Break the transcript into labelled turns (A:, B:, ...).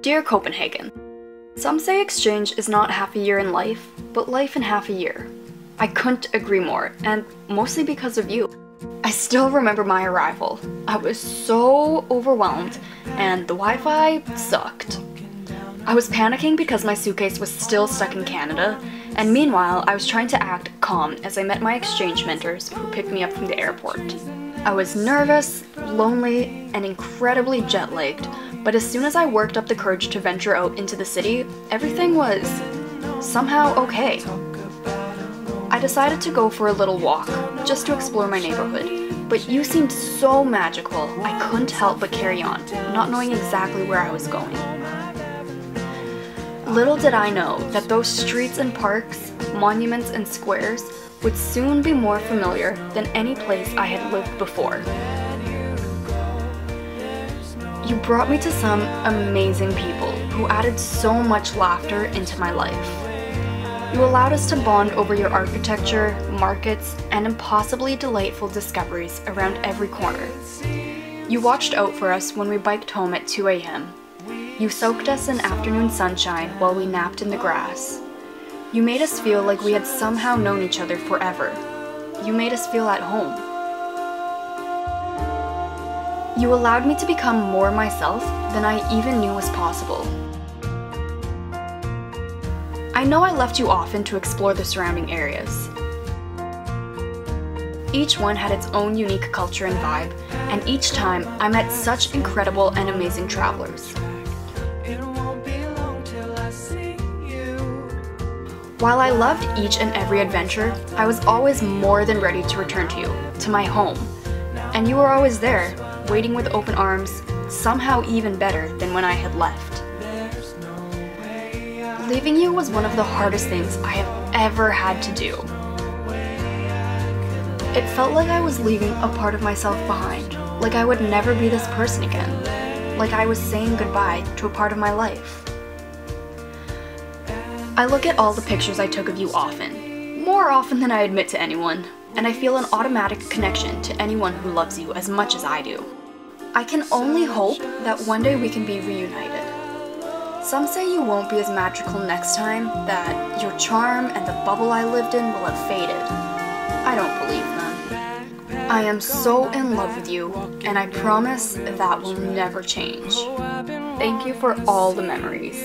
A: Dear Copenhagen, some say exchange is not half a year in life, but life in half a year. I couldn't agree more, and mostly because of you. I still remember my arrival. I was so overwhelmed, and the Wi-Fi sucked. I was panicking because my suitcase was still stuck in Canada, and meanwhile I was trying to act calm as I met my exchange mentors who picked me up from the airport. I was nervous, lonely, and incredibly jet-lagged, but as soon as I worked up the courage to venture out into the city, everything was somehow okay. I decided to go for a little walk, just to explore my neighborhood, but you seemed so magical, I couldn't help but carry on, not knowing exactly where I was going. Little did I know that those streets and parks, monuments and squares would soon be more familiar than any place I had lived before. You brought me to some amazing people who added so much laughter into my life. You allowed us to bond over your architecture, markets, and impossibly delightful discoveries around every corner. You watched out for us when we biked home at 2 a.m. You soaked us in afternoon sunshine while we napped in the grass. You made us feel like we had somehow known each other forever. You made us feel at home. You allowed me to become more myself than I even knew was possible. I know I left you often to explore the surrounding areas. Each one had its own unique culture and vibe, and each time I met such incredible and amazing travelers. While I loved each and every adventure, I was always more than ready to return to you, to my home. And you were always there, waiting with open arms, somehow even better than when I had left. Leaving you was one of the hardest things I have ever had to do. It felt like I was leaving a part of myself behind, like I would never be this person again, like I was saying goodbye to a part of my life. I look at all the pictures I took of you often, more often than I admit to anyone, and I feel an automatic connection to anyone who loves you as much as I do. I can only hope that one day we can be reunited. Some say you won't be as magical next time, that your charm and the bubble I lived in will have faded. I don't believe them. I am so in love with you, and I promise that will never change. Thank you for all the memories.